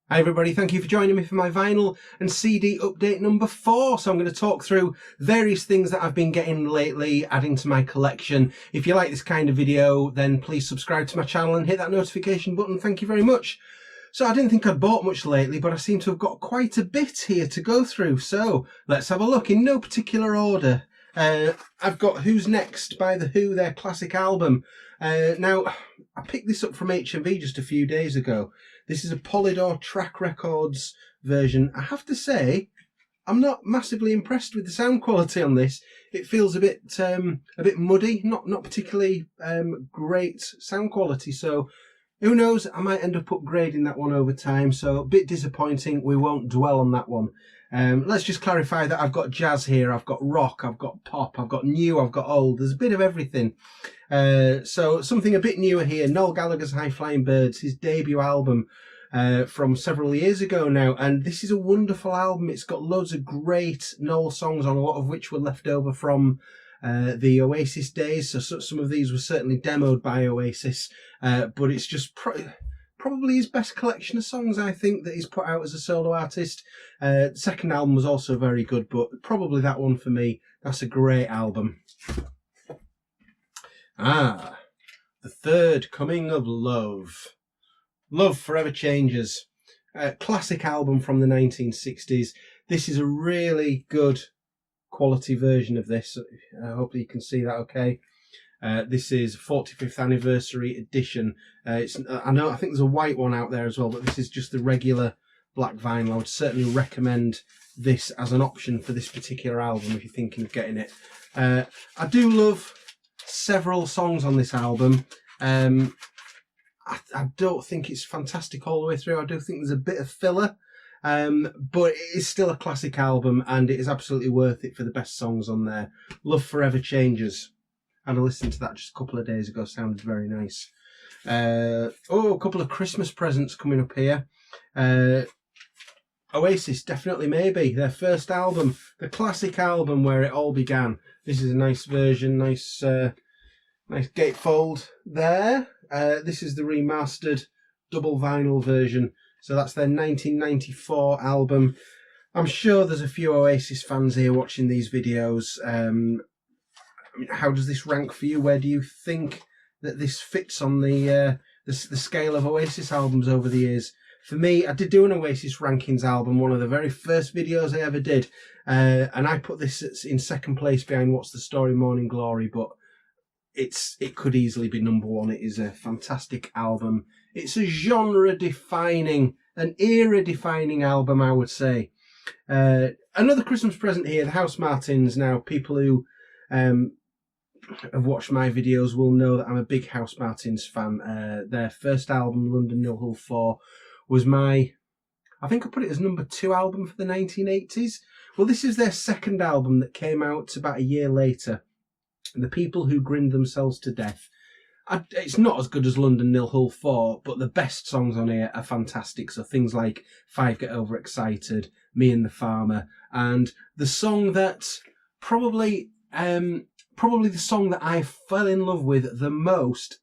Hi everybody, thank you for joining me for my vinyl and CD update number 4. So I'm going to talk through various things that I've been getting lately, adding to my collection. If you like this kind of video, then please subscribe to my channel and hit that notification button. Thank you very much. So I didn't think I'd bought much lately, but I seem to have got quite a bit here to go through. So let's have a look in no particular order. I've got Who's Next by The Who, their classic album. Now, I picked this up from HMV just a few days ago. This is a Polydor Track Records version. I have to say, I'm not massively impressed with the sound quality on this. It feels a bit muddy, not particularly great sound quality. So who knows? I might end up upgrading that one over time. So a bit disappointing. We won't dwell on that one. Let's just clarify that I've got jazz here, I've got rock, I've got pop, I've got new, I've got old. There's a bit of everything. So something a bit newer here, Noel Gallagher's High Flying Birds, his debut album from several years ago now. And this is a wonderful album. It's got loads of great Noel songs on, a lot of which were left over from the Oasis days. So some of these were certainly demoed by Oasis, but it's just probably his best collection of songs, I think, that he's put out as a solo artist. The second album was also very good, but probably that one for me. That's a great album. The Third Coming of Love. Love Forever Changes. Classic album from the 1960s. This is a really good quality version of this. Hopefully you can see that okay. This is 45th anniversary edition. I think there's a white one out there as well, but this is just the regular black vinyl. I would certainly recommend this as an option for this particular album if you're thinking of getting it. I do love several songs on this album. I don't think it's fantastic all the way through. I do think there's a bit of filler, but it is still a classic album and it is absolutely worth it for the best songs on there. Love Forever Changes. I listened to that just a couple of days ago. Sounded very nice. A couple of Christmas presents coming up here. Oasis, Definitely Maybe, their first album, the classic album where it all began. This is a nice version, nice gatefold there. This is the remastered double vinyl version. So that's their 1994 album. I'm sure there's a few Oasis fans here watching these videos. How does this rank for you? Where do you think that this fits on the scale of Oasis albums over the years? For me, I did do an Oasis rankings album, one of the very first videos I ever did, and I put this in second place behind What's the Story, Morning Glory, but it could easily be number one. It is a fantastic album. It's a genre-defining, an era-defining album, I would say. Another Christmas present here, the Housemartins. Now, people who have watched my videos will know that I'm a big Housemartins fan. Their first album, London No Hull 4, was I think I put it as number 2 album for the 1980s. Well, this is their second album that came out about a year later. The People Who Grinned Themselves to Death. It's not as good as London Nil Hull 4, but the best songs on here are fantastic. So things like Five Get Overexcited, Me and the Farmer, and the song that probably the song that I fell in love with the most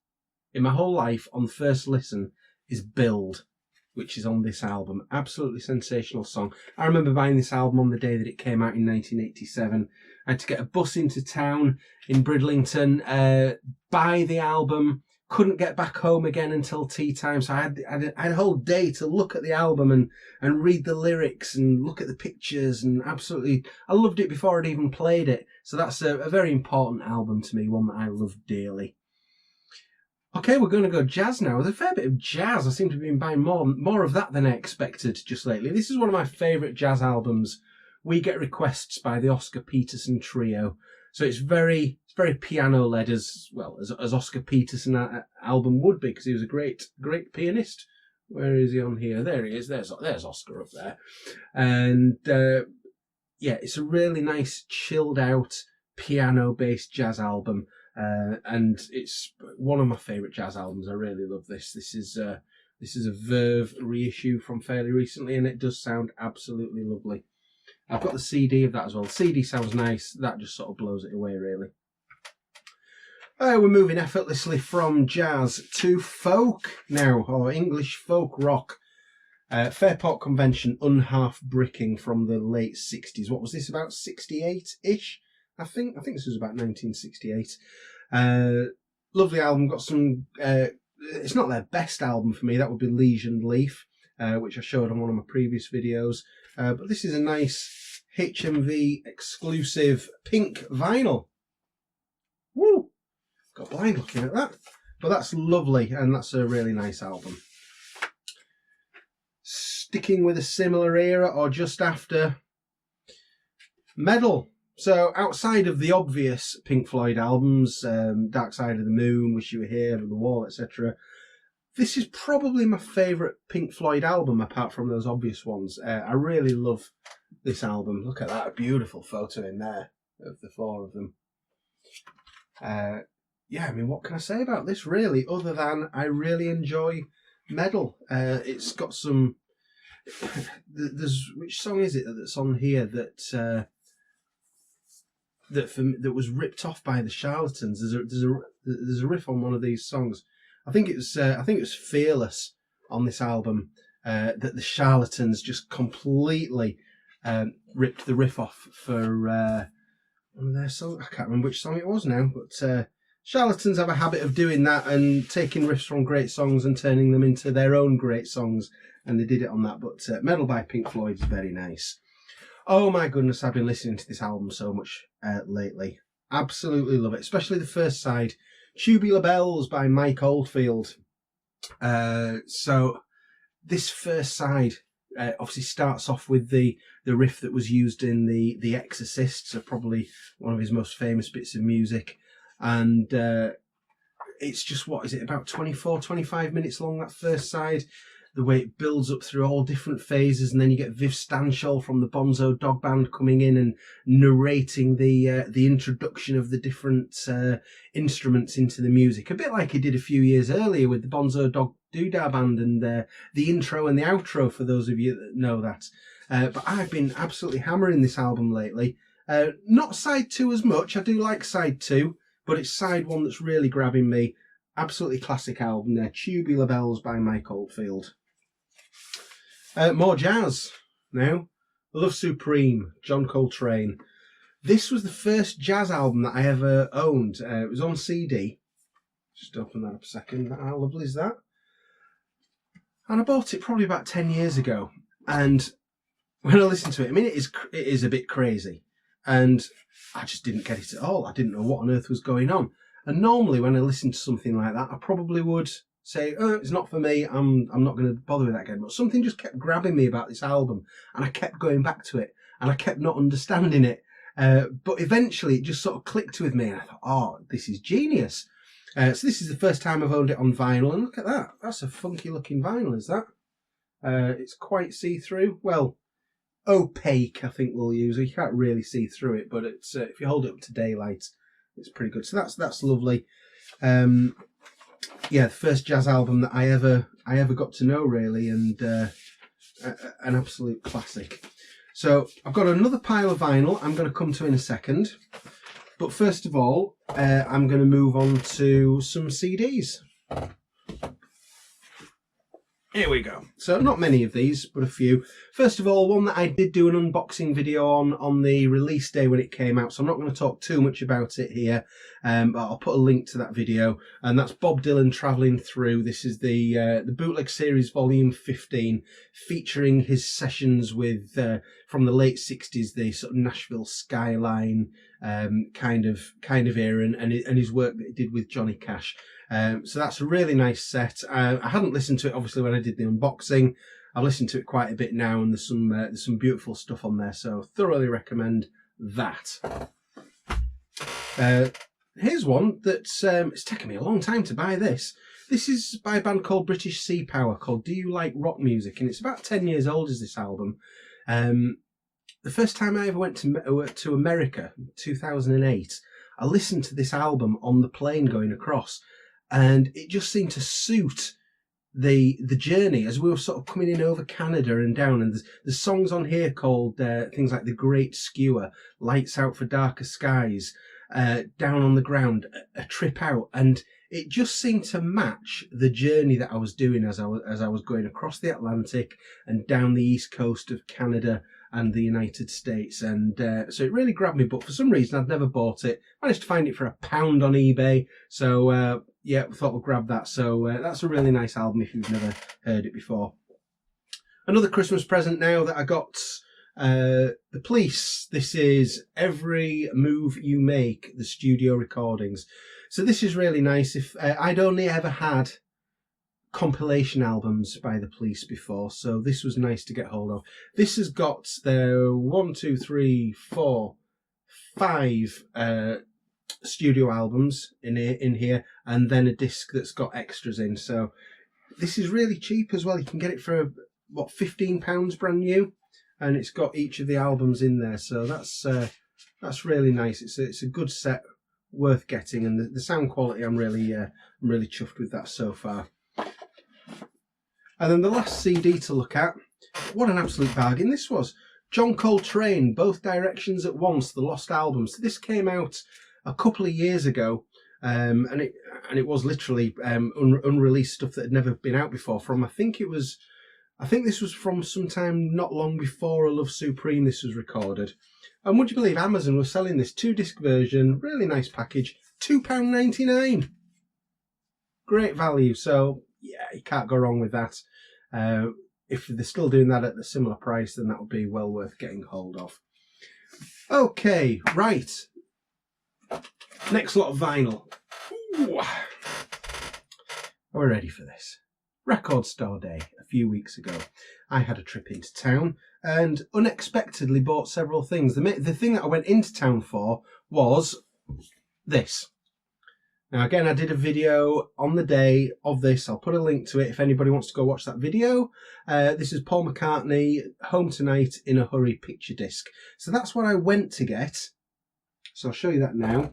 in my whole life on first listen is Build, which is on this album. Absolutely sensational song. I remember buying this album on the day that it came out in 1987. I had to get a bus into town in Bridlington, buy the album, couldn't get back home again until tea time. So I had a whole day to look at the album and read the lyrics and look at the pictures, and absolutely, I loved it before I'd even played it. So that's a very important album to me, one that I love dearly. Okay, we're going to go jazz now. There's a fair bit of jazz. I seem to have been buying more of that than I expected just lately. This is one of my favourite jazz albums. We Get Requests by the Oscar Peterson Trio. So it's very piano-led, as well as Oscar Peterson album would be, because he was a great pianist. Where is he on here? There he is. There's Oscar up there. And yeah, it's a really nice, chilled-out, piano-based jazz album. And it's one of my favourite jazz albums. I really love this. This is a Verve reissue from fairly recently, and it does sound absolutely lovely. I've got the CD of that as well. The CD sounds nice. That just sort of blows it away, really. We're moving effortlessly from jazz to folk now, or English folk rock. Fairport Convention Unhalf Bricking from the late 60s. What was this, about 68-ish? I think this was about 1968. Lovely album. Got some... it's not their best album for me. That would be Liege and Leaf, which I showed on one of my previous videos. But this is a nice HMV exclusive pink vinyl. Woo! Got blind looking at that. But that's lovely, and that's a really nice album. Sticking with a similar era, or just after, Medal. So outside of the obvious Pink Floyd albums, Dark Side of the Moon, Wish You Were Here, The Wall, etc., this is probably my favourite Pink Floyd album, apart from those obvious ones. I really love this album. Look at that, a beautiful photo in there of the four of them. Yeah, I mean, what can I say about this, really, other than I really enjoy Medal. It's got some... There's... Which song is it that's on here that... that was ripped off by the Charlatans? There's a riff on one of these songs. I think it was Fearless on this album that the Charlatans just completely ripped the riff off for one of their songs. I can't remember which song it was now, but Charlatans have a habit of doing that and taking riffs from great songs and turning them into their own great songs, and they did it on that. But Medal by Pink Floyd is very nice. Oh my goodness, I've been listening to this album so much lately. Absolutely love it, especially the first side. Tubular Bells by Mike Oldfield. So this first side obviously starts off with the riff that was used in The Exorcist, so probably one of his most famous bits of music. And it's just, what is it, about 24-25 minutes long, that first side. The way it builds up through all different phases, and then you get Viv Stanshall from the Bonzo Dog Band coming in and narrating the introduction of the different instruments into the music, a bit like he did a few years earlier with the Bonzo Dog Doodah Band, and the intro and the outro, for those of you that know that. But I've been absolutely hammering this album lately. Not side 2 as much. I do like side 2, but it's side 1 that's really grabbing me. Absolutely classic album there. Tubular Bells by Mike Oldfield. More jazz now. Love Supreme, John Coltrane. This was the first jazz album that I ever owned. It was on CD. Just open that up a second. How lovely is that? And I bought it probably about 10 years ago. And when I listened to it, I mean, it is a bit crazy. And I just didn't get it at all. I didn't know what on earth was going on. And normally when I listen to something like that, I probably would say, oh, it's not for me, I'm not going to bother with that again. But something just kept grabbing me about this album, and I kept going back to it, and I kept not understanding it. But eventually it just sort of clicked with me, and I thought, oh, this is genius. So this is the first time I've owned it on vinyl, and look at that. That's a funky looking vinyl, is that? It's quite see-through. Well, opaque, I think we'll use it. You can't really see through it, but it's if you hold it up to daylight, it's pretty good. So that's lovely. Yeah, the first jazz album that I ever got to know, really, and an absolute classic. So I've got another pile of vinyl I'm going to come to in a second, but first of all, I'm going to move on to some CDs. Here we go. So not many of these, but a few. First of all, one that I did do an unboxing video on the release day when it came out, so I'm not going to talk too much about it here, but I'll put a link to that video, and that's Bob Dylan Travelling Through. This is the Bootleg Series Volume 15, featuring his sessions with, from the late 60s, the sort of Nashville skyline kind of era, and his work that he did with Johnny Cash. So that's a really nice set. I hadn't listened to it obviously when I did the unboxing. I've listened to it quite a bit now, and there's some beautiful stuff on there, so thoroughly recommend that. Here's one that's it's taken me a long time to buy this. This is by a band called British Sea Power, called Do You Like Rock Music, and it's about 10 years old as this album. The first time I ever went to America, 2008, I listened to this album on the plane going across, and it just seemed to suit the journey as we were sort of coming in over Canada and down. And there's songs on here called things like The Great Skewer, Lights Out for Darker Skies, Down on the Ground, A Trip Out, and it just seemed to match the journey that I was doing as I was going across the Atlantic and down the east coast of Canada and the United States, and so it really grabbed me. But for some reason I'd never bought it. Managed to find it for £1 on eBay, so yeah, thought we'll grab that. So that's a really nice album if you've never heard it before. Another Christmas present now that I got, The Police. This is Every Move You Make, the studio recordings. So this is really nice. If I'd only ever had compilation albums by The Police before, so this was nice to get hold of. This has got their 5 studio albums in here, and then a disc that's got extras in. So this is really cheap as well. You can get it for what, £15 brand new, and it's got each of the albums in there. So that's really nice. It's a good set, worth getting, and the sound quality, I'm really chuffed with that so far. And then the last CD to look at, what an absolute bargain this was. John Coltrane, Both Directions at Once, the Lost Album. So this came out a couple of years ago, and it was literally unreleased stuff that had never been out before. I think this was from sometime not long before A Love Supreme this was recorded. And would you believe Amazon was selling this 2-disc version, really nice package, £2.99. Great value, so yeah, you can't go wrong with that. If they're still doing that at a similar price, then that would be well worth getting hold of. Okay, right. Next lot of vinyl. Ooh. We're ready for this. Record store day a few weeks ago. I had a trip into town and unexpectedly bought several things. The thing that I went into town for was this. Now again, I did a video on the day of this. I'll put a link to it if anybody wants to go watch that video. This is Paul McCartney, Home Tonight in a Hurry picture disc. So that's what I went to get. So I'll show you that now.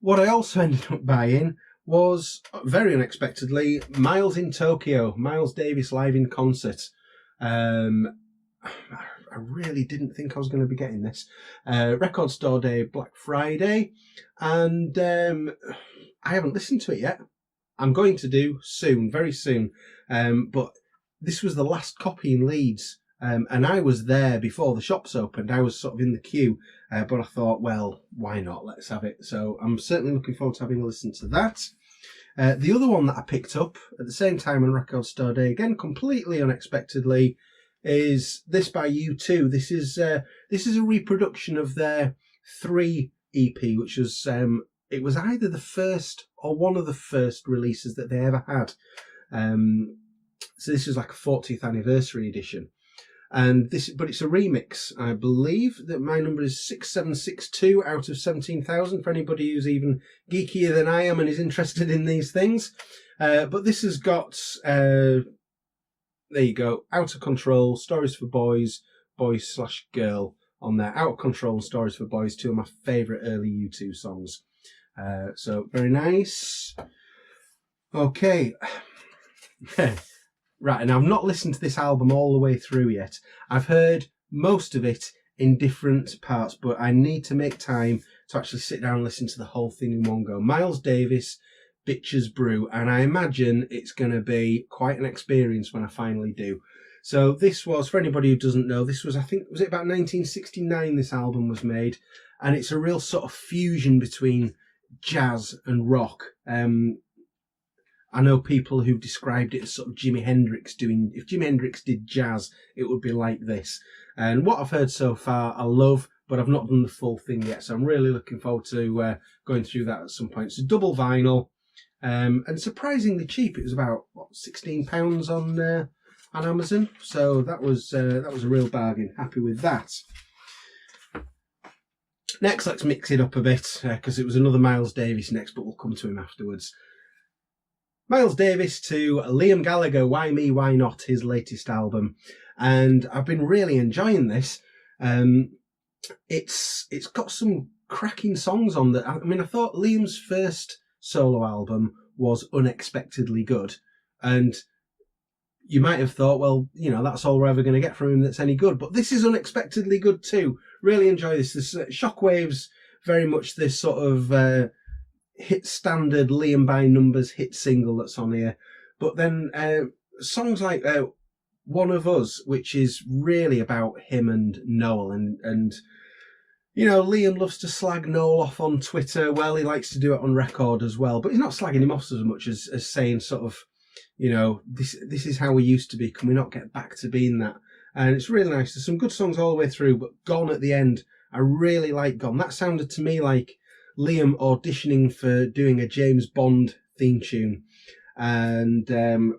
What I also ended up buying was, very unexpectedly, Miles in Tokyo, Miles Davis live in concert. I really didn't think I was going to be getting this. Record store day, Black Friday, and I haven't listened to it yet. I'm going to do soon, very soon. But this was the last copy in Leeds, and I was there before the shops opened. I was sort of in the queue, but I thought, well, why not? Let's have it. So I'm certainly looking forward to having a listen to that. The other one that I picked up at the same time on Record Store Day, again completely unexpectedly, is this by U2. This is a reproduction of their 3 EP, which was it was either the first or one of the first releases that they ever had. So this was like a 40th anniversary edition, and but it's a remix. I believe that my number is 6762 out of 17,000 for anybody who's even geekier than I am and is interested in these things. But this has got there you go, Out of Control, Stories for Boys, Boys/Girl on there. Out of Control and Stories for Boys, 2 of my favourite early U2 songs. So very nice. Okay. Right, and I've not listened to this album all the way through yet. I've heard most of it in different parts, but I need to make time to actually sit down and listen to the whole thing in one go. Miles Davis, Bitches Brew, and I imagine it's going to be quite an experience when I finally do. So this was, for anybody who doesn't know, this was, I think, was it about 1969 this album was made, and it's a real sort of fusion between jazz and rock. I know people who've described it as sort of Jimi Hendrix doing, if Jimi Hendrix did jazz, it would be like this. And what I've heard so far, I love, but I've not done the full thing yet. So I'm really looking forward to going through that at some point. It's a double vinyl, and surprisingly cheap. It was about, what, £16 on Amazon. So that was a real bargain. Happy with that. Next, let's mix it up a bit, because it was another Miles Davis next, but we'll come to him afterwards. Miles Davis to Liam Gallagher, Why Me, Why Not, his latest album. And I've been really enjoying this. It's got some cracking songs on that. I mean, I thought Liam's first solo album was unexpectedly good. And you might have thought, well, you know, that's all we're ever going to get from him that's any good. But this is unexpectedly good too. Really enjoy this. This Shockwaves, very much this sort of hit standard Liam by Numbers hit single that's on here. But then songs like One of Us, which is really about him and Noel, and you know, Liam loves to slag Noel off on Twitter. Well, he likes to do it on record as well, but he's not slagging him off as much as saying sort of, you know, this is how we used to be. Can we not get back to being that? And it's really nice. There's some good songs all the way through, but Gone at the end, I really like Gone. That sounded to me like Liam auditioning for doing a James Bond theme tune. And,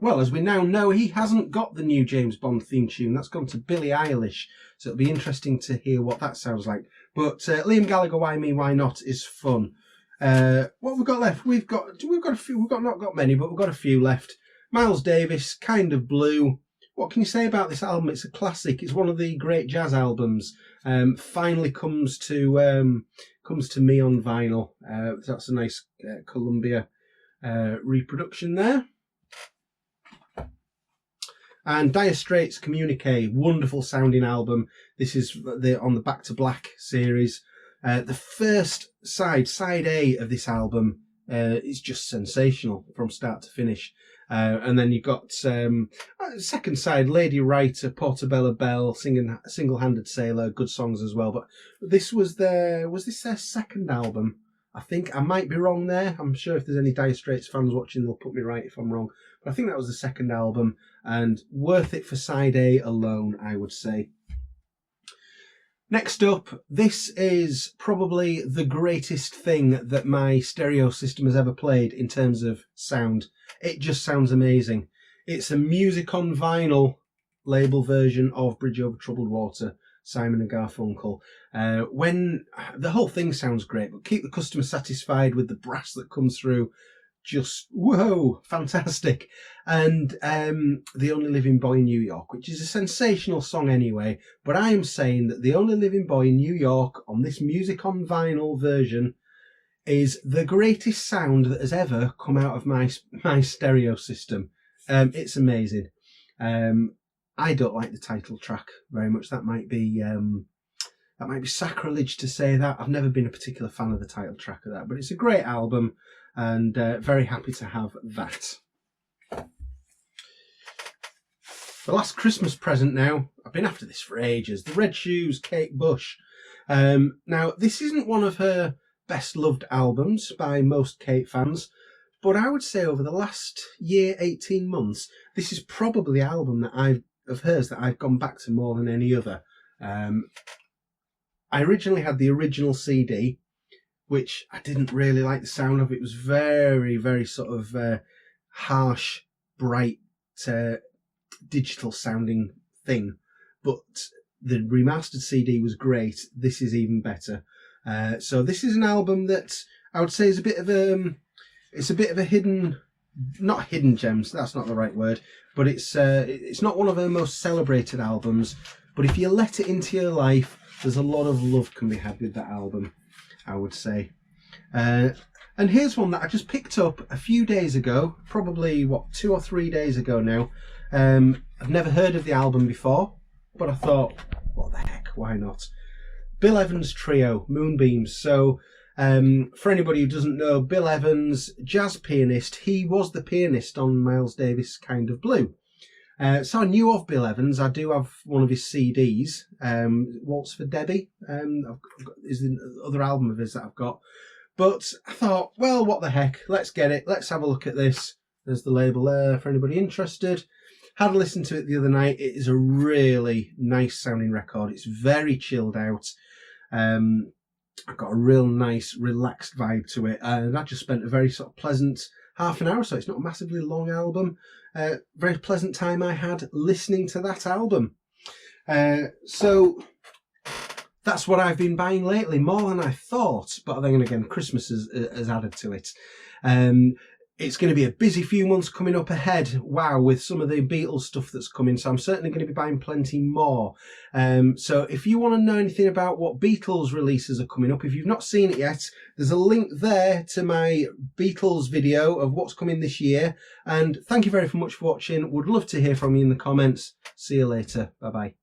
well, as we now know, he hasn't got the new James Bond theme tune. That's gone to Billie Eilish. So it'll be interesting to hear what that sounds like. But Liam Gallagher, Why Me, Why Not is fun. What have we got left? We've got a few. We've not got many, but we've got a few left. Miles Davis, Kind of Blue. What can you say about this album? It's a classic. It's one of the great jazz albums. Finally comes to me on vinyl. That's a nice Columbia reproduction there. And Dire Straits, Communique, wonderful sounding album. This is on the Back to Black series. The first side A of this album is just sensational from start to finish. And then you've got second side, Lady Writer, Portobello Bell, singing Single-Handed Sailor, good songs as well. But this was their second album? I think I might be wrong there. I'm sure if there's any Dire Straits fans watching, they'll put me right if I'm wrong. But I think that was the second album, and worth it for side A alone, I would say. Next up, this is probably the greatest thing that my stereo system has ever played in terms of sound. It just sounds amazing. It's a Music on Vinyl label version of Bridge Over Troubled Water, Simon and Garfunkel. When the whole thing sounds great, but keep the customer satisfied with the brass that comes through. Just whoa, fantastic. And The Only Living Boy in New York, which is a sensational song anyway, but I am saying that The Only Living Boy in New York on this Music on Vinyl version is the greatest sound that has ever come out of my stereo system. It's amazing. I don't like the title track very much. That might be sacrilege to say that. I've never been a particular fan of the title track of that, but it's a great album, and very happy to have that. The last Christmas present now. I've been after this for ages. The Red Shoes, Kate Bush. Now, this isn't one of her best loved albums by most Kate fans, but I would say over the last year, 18 months, this is probably the album of hers that I've gone back to more than any other. I originally had the original CD, which I didn't really like the sound of. It was very, very sort of harsh, bright, digital sounding thing. But the remastered CD was great. This is even better. So this is an album that I would say is a bit of a hidden, not hidden gems. That's not the right word. But it's not one of her most celebrated albums. But if you let it into your life, there's a lot of love can be had with that album, I would say. And here's one that I just picked up a few days ago, probably, 2 or 3 days ago now. I've never heard of the album before, but I thought, what the heck, why not? Bill Evans Trio, Moonbeams. So, for anybody who doesn't know, Bill Evans, jazz pianist, he was the pianist on Miles Davis' Kind of Blue. So I knew of Bill Evans. I do have one of his CDs, Waltz for Debbie, is the other album of his that I've got. But I thought, well, what the heck, let's get it. Let's have a look at this. There's the label there for anybody interested. Had a listen to it the other night. It is a really nice sounding record. It's very chilled out. I've got a real nice, relaxed vibe to it. And I just spent a very sort of pleasant half an hour, so it's not a massively long album. Very pleasant time I had listening to that album. So that's what I've been buying lately, more than I thought. But then again, Christmas has added to it. It's going to be a busy few months coming up ahead. Wow, with some of the Beatles stuff that's coming. So I'm certainly going to be buying plenty more. So if you want to know anything about what Beatles releases are coming up, if you've not seen it yet, there's a link there to my Beatles video of what's coming this year. And thank you very much for watching. Would love to hear from you in the comments. See you later. Bye-bye.